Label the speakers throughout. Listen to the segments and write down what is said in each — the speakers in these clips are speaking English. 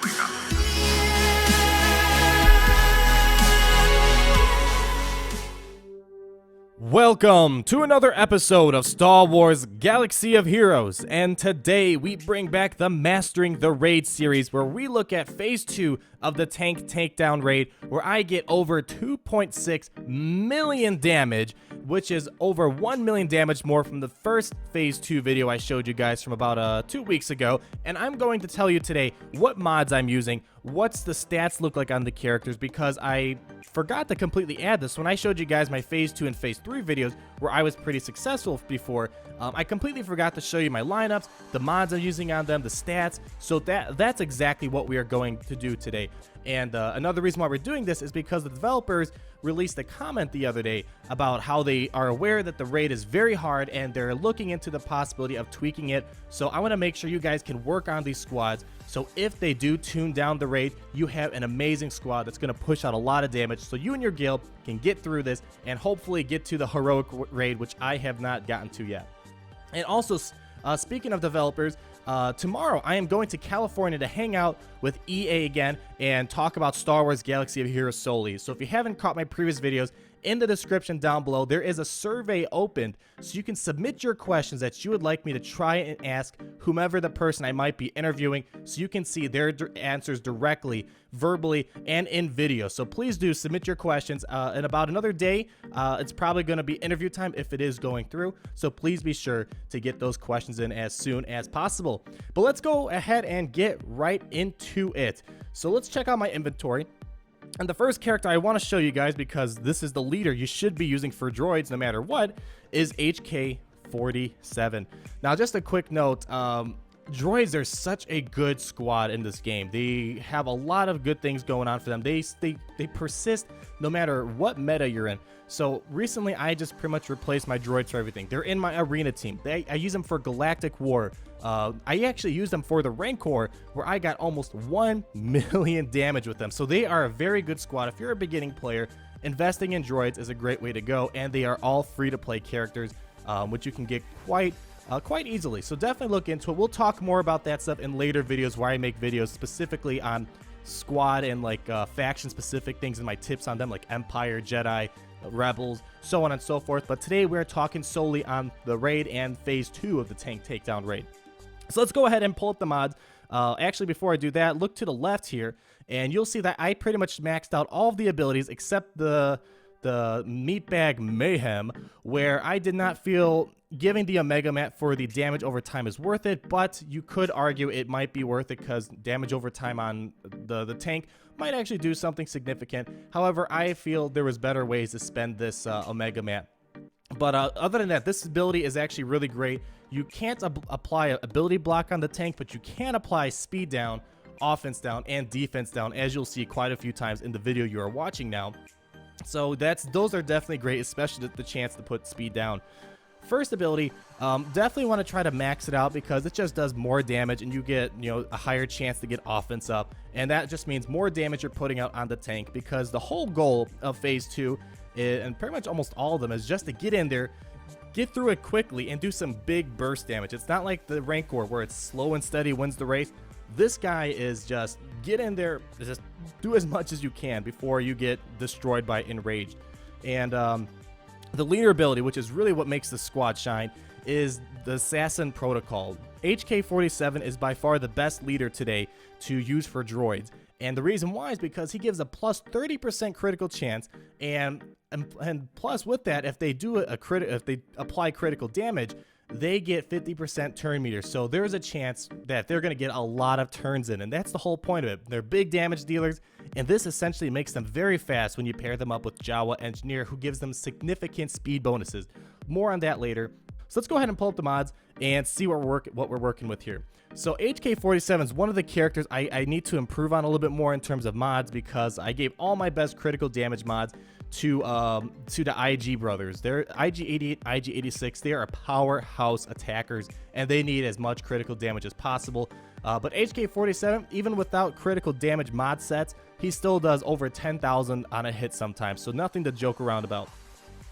Speaker 1: wake up.
Speaker 2: Welcome to another episode of Star Wars Galaxy of Heroes, and today we bring back the Mastering the Raid series where we look at Phase 2 of the Tank Takedown Raid, where I get over 2.6 million damage, which is over 1 million damage more from the first Phase 2 video I showed you guys from about 2 weeks ago, and I'm going to tell you today what mods I'm using, what's the stats look like on the characters, because I forgot to completely add this when I showed you guys my Phase 2 and Phase 3 videos where I was pretty successful before. I completely forgot to show you my lineups, the mods I'm using on them, the stats, so that's exactly what we are going to do today. And another reason why we're doing this is because the developers released a comment the other day about how they are aware that the raid is very hard and they're looking into the possibility of tweaking it. So I want to make sure you guys can work on these squads, so if they do tune down the raid, you have an amazing squad that's going to push out a lot of damage, so you and your guild can get through this and hopefully get to the heroic raid, which I have not gotten to yet. And also, speaking of developers, tomorrow I am going to California to hang out with EA again and talk about Star Wars Galaxy of Heroes solely. So if you haven't caught my previous videos, in the description down below there is a survey opened, so you can submit your questions that you would like me to try and ask whomever the person I might be interviewing, so you can see their answers directly, verbally, and in video. So please do submit your questions. In about another day, it's probably going to be interview time if it is going through, so please be sure to get those questions in as soon as possible. But let's go ahead and get right into it. So let's check out my inventory. And the first character I want to show you guys, because this is the leader you should be using for droids no matter what, is HK47. Now, just a quick note, droids are such a good squad in this game. They have a lot of good things going on for them. They persist no matter what meta you're in. So recently I just pretty much replaced my droids for everything. They're in my arena team. I use them for Galactic War. I actually use them for the Rancor, where I got almost 1 million damage with them. So they are a very good squad. If you're a beginning player, investing in droids is a great way to go, and they are all free to play characters, which you can get quite easily. So definitely look into it. We'll talk more about that stuff in later videos, where I make videos specifically on squad and like faction specific things and my tips on them, like Empire, Jedi, Rebels, so on and so forth. But today we're talking solely on the raid and Phase 2 of the Tank Takedown Raid. So let's go ahead and pull up the mods. Actually, before I do that, look to the left here, and you'll see that I pretty much maxed out all of the abilities except the Meatbag Mayhem, where I did not feel giving the Omega Mat for the damage over time is worth it, but you could argue it might be worth it because damage over time on the tank might actually do something significant. However, I feel there was better ways to spend this Omega Mat. But other than that, this ability is actually really great. You can't apply an ability block on the tank, but you can apply speed down, offense down, and defense down, as you'll see quite a few times in the video you are watching now. So those are definitely great, especially the chance to put speed down. First ability, definitely want to try to max it out because it just does more damage and you get, a higher chance to get offense up, and that just means more damage you're putting out on the tank, because the whole goal of Phase 2 and pretty much almost all of them is just to get in there, get through it quickly, and do some big burst damage. It's not like the Rancor where it's slow and steady wins the race. This guy is just get in there, just do as much as you can before you get destroyed by Enraged. And the leader ability, which is really what makes the squad shine, is the Assassin Protocol. HK47 is by far the best leader today to use for droids. And the reason why is because he gives a plus 30% critical chance, and plus with that, if they do if they apply critical damage, they get 50% turn meter. So there's a chance that they're going to get a lot of turns in, and that's the whole point of it. They're big damage dealers, and this essentially makes them very fast when you pair them up with Jawa Engineer, who gives them significant speed bonuses. More on that later. So let's go ahead and pull up the mods and see what we're working with here. So HK47 is one of the characters I need to improve on a little bit more in terms of mods, because I gave all my best critical damage mods to the IG brothers. They're IG88, IG86. They are powerhouse attackers, and they need as much critical damage as possible. But HK47, even without critical damage mod sets, he still does over 10,000 on a hit sometimes, so nothing to joke around about.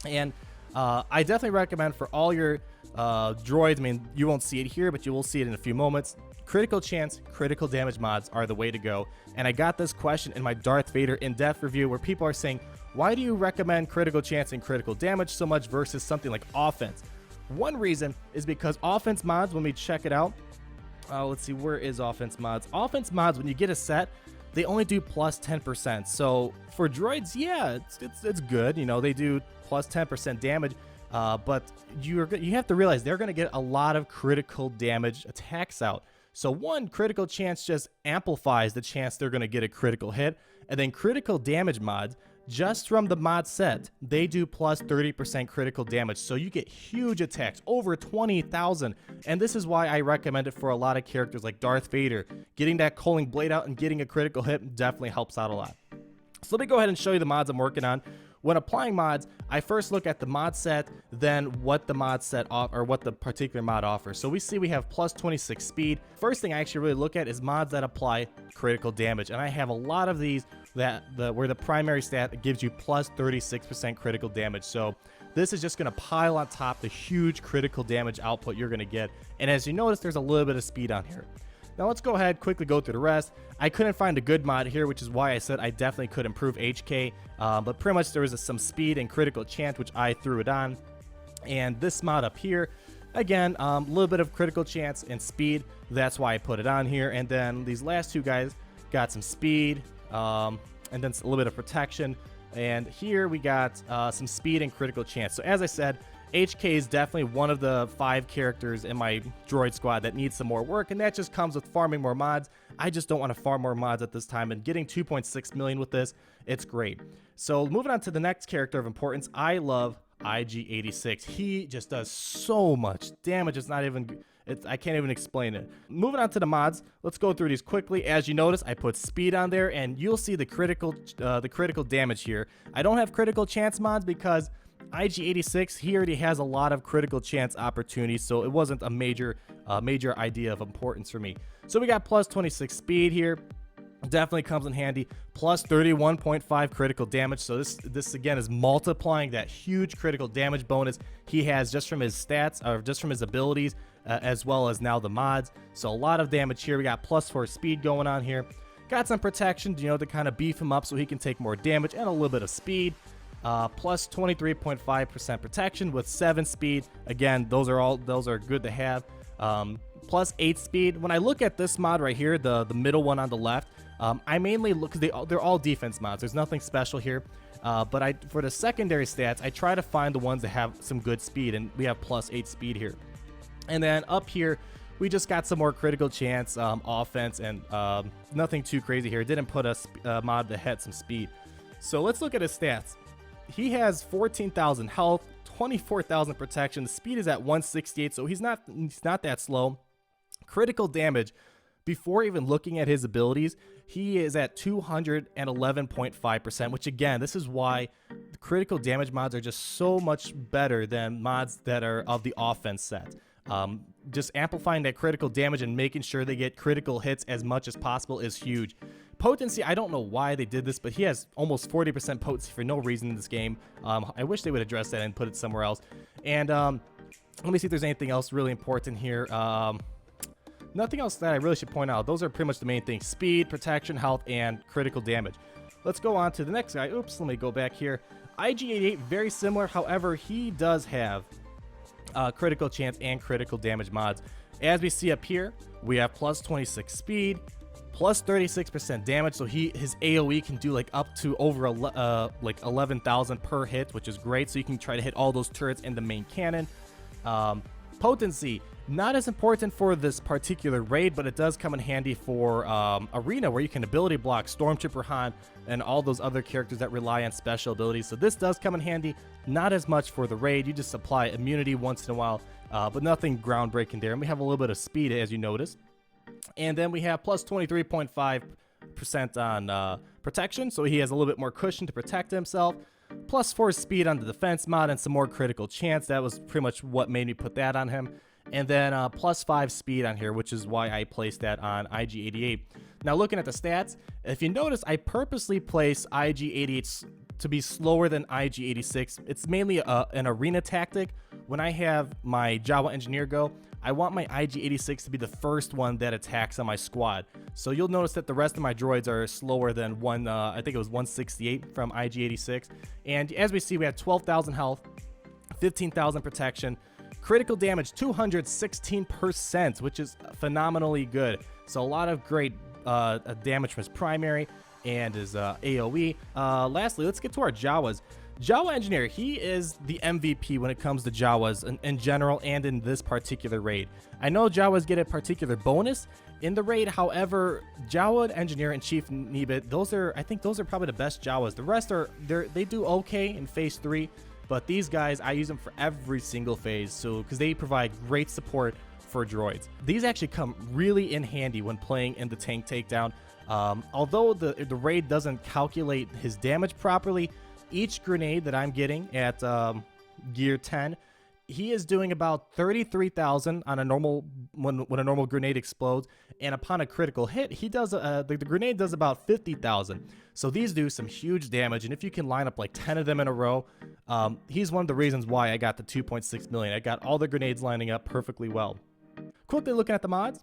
Speaker 2: And I definitely recommend for all your droids, I mean, you won't see it here, but you will see it in a few moments. critical chance, critical damage mods are the way to go. And I got this question in my Darth Vader in-depth review where people are saying, why do you recommend critical chance and critical damage so much versus something like offense? One reason is because offense mods, when we check it out, let's see, where is offense mods? Offense mods, when you get a set, they only do plus 10%. So for droids, yeah, it's good. You know, they do plus 10% damage, but you have to realize they're going to get a lot of critical damage attacks out. So one, critical chance just amplifies the chance they're going to get a critical hit, and then critical damage mods, just from the mod set, they do plus 30% critical damage, so you get huge attacks, over 20,000, and this is why I recommend it for a lot of characters like Darth Vader. Getting that Culling Blade out and getting a critical hit definitely helps out a lot. So let me go ahead and show you the mods I'm working on. When applying mods, I first look at the mod set, then what the mod set or what the particular mod offers. So we see we have plus 26 speed. First thing I actually really look at is mods that apply critical damage, and I have a lot of these where the primary stat gives you plus 36% critical damage. So this is just going to pile on top the huge critical damage output you're going to get. And as you notice, there's a little bit of speed on here. Now let's go ahead, quickly go through the rest. I couldn't find a good mod here, which is why I said I definitely could improve HK, but pretty much there was some speed and critical chance, which I threw it on. And this mod up here, again, a little bit of critical chance and speed, that's why I put it on here. And then these last two guys got some speed, and then a little bit of protection. And here we got some speed and critical chance. So as I said, HK is definitely one of the 5 characters in my droid squad that needs some more work, and that just comes with farming more mods. I just don't want to farm more mods at this time, and getting 2.6 million with this, it's great. So moving on to the next character of importance, I love IG-86. He just does so much damage, it's not even... I can't even explain it. Moving on to the mods, let's go through these quickly. As you notice, I put speed on there, and you'll see the critical damage here. I don't have critical chance mods because IG-86, he already has a lot of critical chance opportunities, so it wasn't a major idea of importance for me. So we got plus 26 speed here. Definitely comes in handy. Plus 31.5 critical damage. So this again is multiplying that huge critical damage bonus he has just from his stats, or just from his abilities, as well as now the mods. So a lot of damage here. We got plus 4 speed going on here. Got some protection, you know, to kind of beef him up so he can take more damage, and a little bit of speed. Plus 23.5% protection with 7 speed. Again, those are good to have. Plus 8 speed. When I look at this mod right here, the middle one on the left, I mainly look, because they're all defense mods. There's nothing special here. But for the secondary stats, I try to find the ones that have some good speed, and we have plus 8 speed here. And then up here, we just got some more critical chance, offense, and nothing too crazy here. Didn't put a mod that had some speed. So let's look at his stats. He has 14,000 health, 24,000 protection. The speed is at 168, so he's not that slow. Critical damage, before even looking at his abilities, he is at 211.5%, which again, this is why the critical damage mods are just so much better than mods that are of the offense set. Just amplifying that critical damage and making sure they get critical hits as much as possible is huge. Potency, I don't know why they did this, but he has almost 40% potency for no reason in this game. I wish they would address that and put it somewhere else. And let me see if there's anything else really important here. Nothing else that I really should point out. Those are pretty much the main things: speed, protection, health, and critical damage. Let's go on to the next guy. Oops, let me go back here. IG-88, very similar. However, he does have critical chance and critical damage mods. As we see up here, we have plus 26 speed, plus 36% damage, so his AoE can do like up to over like 11,000 per hit, which is great. So you can try to hit all those turrets in the main cannon. Potency, not as important for this particular raid, but it does come in handy for Arena, where you can ability block Stormtrooper Han and all those other characters that rely on special abilities. So this does come in handy, not as much for the raid. You just apply immunity once in a while, but nothing groundbreaking there. And we have a little bit of speed, as you notice. And then we have plus 23.5% on protection, so he has a little bit more cushion to protect himself. Plus 4 speed on the defense mod and some more critical chance. That was pretty much what made me put that on him. And then plus 5 speed on here, which is why I placed that on IG-88. Now looking at the stats, if you notice, I purposely place IG-88 to be slower than IG-86. It's mainly an arena tactic when I have my Jawa Engineer go, I want my IG-86 to be the first one that attacks on my squad. So you'll notice that the rest of my droids are slower than I think it was 168 from IG-86. And as we see, we have 12,000 health, 15,000 protection, critical damage 216%, which is phenomenally good. So a lot of great damage from his primary and his AoE. Lastly, let's get to our Jawas. Jawa Engineer, he is the MVP when it comes to Jawas in general and in this particular raid. I know Jawas get a particular bonus in the raid, however, Jawa Engineer and Chief Nebit, I think those are probably the best Jawas. The rest they do okay in phase 3, but these guys, I use them for every single phase, so because they provide great support for droids. These actually come really in handy when playing in the tank takedown. Although the raid doesn't calculate his damage properly, each grenade that I'm getting at gear 10, he is doing about 33,000 on a normal when a normal grenade explodes, and upon a critical hit, he does the grenade does about 50,000. So these do some huge damage, and if you can line up like 10 of them in a row, he's one of the reasons why I got the 2.6 million. I got all the grenades lining up perfectly well. Quickly looking at the mods,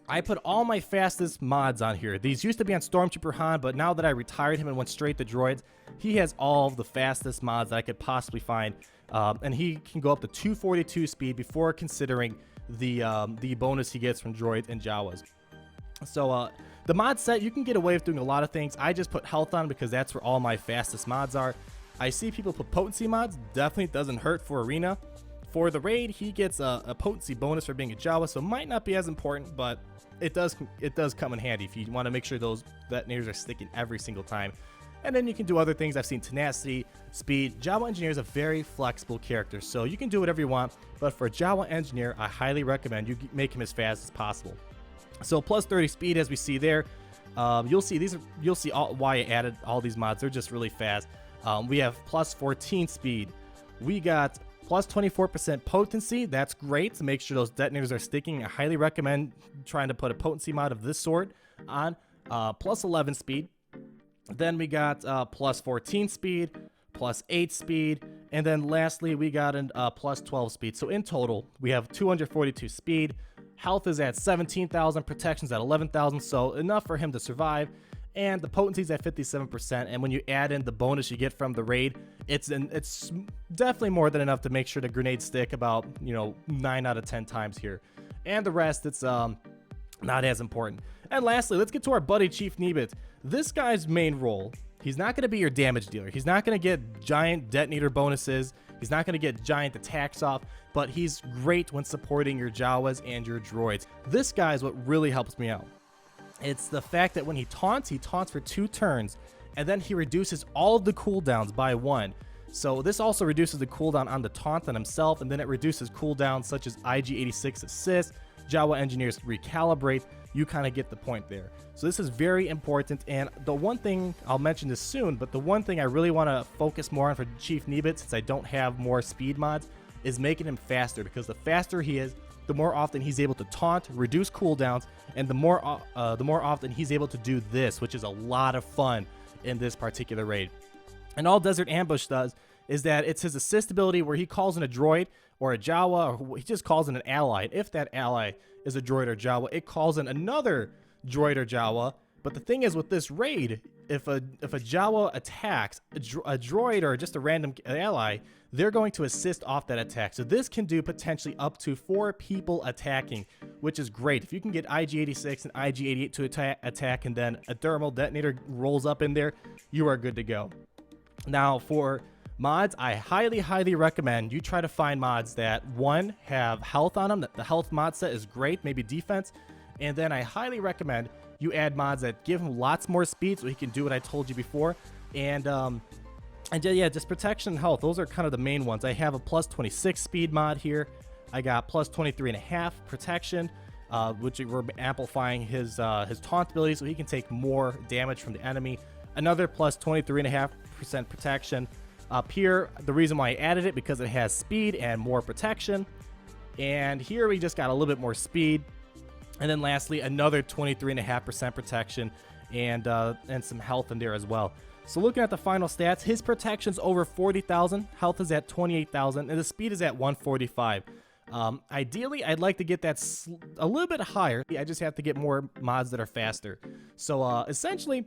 Speaker 2: I put all my fastest mods on here. These used to be on Stormtrooper Han, but now that I retired him and went straight to droids, he has all of the fastest mods that I could possibly find. And he can go up to 242 speed before considering the bonus he gets from droids and Jawas. So the mod set, you can get away with doing a lot of things. I just put health on because that's where all my fastest mods are. I see people put potency mods. Definitely doesn't hurt for arena. For the raid, he gets a potency bonus for being a Jawa, so it might not be as important, but it does come in handy if you want to make sure those detonators are sticking every single time. And then you can do other things. I've seen tenacity, speed. Jawa Engineer is a very flexible character, so you can do whatever you want, but for Jawa Engineer, I highly recommend you make him as fast as possible. So plus 30 speed, as we see there. You'll see why I added all these mods. They're just really fast. We have plus 14 speed. We got plus 24% potency. That's great to make sure those detonators are sticking. I highly recommend trying to put a potency mod of this sort on. Plus 11 speed. Then we got plus 14 speed, plus 8 speed, and then lastly we got a plus 12 speed. So in total, we have 242 speed. Health is at 17,000, protection's at 11,000, so enough for him to survive. And the potency's at 57%, and when you add in the bonus you get from the raid, it's definitely more than enough to make sure the grenades stick about 9 out of 10 times here. And the rest, it's not as important. And lastly, let's get to our buddy Chief Nebit. This guy's main role, he's not going to be your damage dealer. He's not going to get giant detonator bonuses. He's not going to get giant attacks off, but he's great when supporting your Jawas and your droids. This guy is what really helps me out. It's the fact that when he taunts for 2 turns, and then he reduces all of the cooldowns by 1. So this also reduces the cooldown on the taunt on himself, and then it reduces cooldowns such as IG-86 assist, Jawa Engineers recalibrate. You kind of get the point there. So this is very important, and the one thing, I'll mention this soon, but the one thing I really want to focus more on for Chief Nebit, since I don't have more speed mods, is making him faster, because the faster he is, the more often he's able to taunt, reduce cooldowns, and the more often he's able to do this, which is a lot of fun in this particular raid. And all Desert Ambush does is that it's his assist ability where he calls in a droid or a Jawa, or he just calls in an ally. And if that ally is a droid or Jawa, it calls in another droid or Jawa. But the thing is, with this raid, if a Jawa attacks a droid or just a random ally, they're going to assist off that attack. So this can do potentially up to 4 people attacking, which is great. If you can get IG-86 and IG-88 to attack, and then a thermal detonator rolls up in there, you are good to go. Now for mods, I highly recommend you try to find mods that, one, have health on them. The health mod set is great, maybe defense. And then I highly recommend you add mods that give him lots more speed so he can do what I told you before. And yeah, just protection and health. Those are kind of the main ones. I have a plus 26 speed mod here. I got plus 23.5 protection, which we're amplifying his taunt ability so he can take more damage from the enemy. Another plus 23.5% protection. Up here, the reason why I added it, because it has speed and more protection. And here we just got a little bit more speed. And then lastly, another 23.5% protection and some health in there as well. So looking at the final stats, his protection's over 40,000, health is at 28,000, and the speed is at 145. Ideally, I'd like to get that a little bit higher. I just have to get more mods that are faster. So essentially,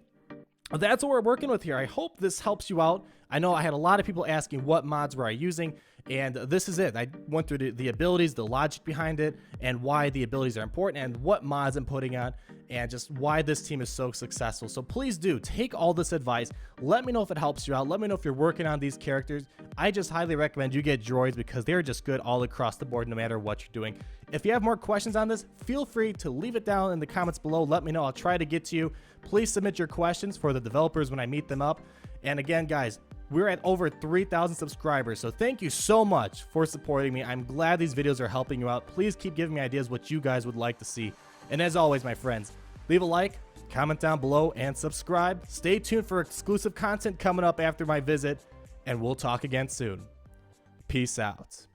Speaker 2: that's what we're working with here. I hope this helps you out. I know I had a lot of people asking what mods were I using, and this is it. I went through the abilities, the logic behind it, and why the abilities are important, and what mods I'm putting on, and just why this team is so successful. So please do take all this advice. Let me know if it helps you out. Let me know if you're working on these characters. I just highly recommend you get droids because they're just good all across the board no matter what you're doing. If you have more questions on this, feel free to leave it down in the comments below. Let me know. I'll try to get to you. Please submit your questions for the developers when I meet them up. And again, guys, we're at over 3,000 subscribers, so thank you so much for supporting me. I'm glad these videos are helping you out. Please keep giving me ideas what you guys would like to see. And as always, my friends, leave a like, comment down below, and subscribe. Stay tuned for exclusive content coming up after my visit, and we'll talk again soon. Peace out.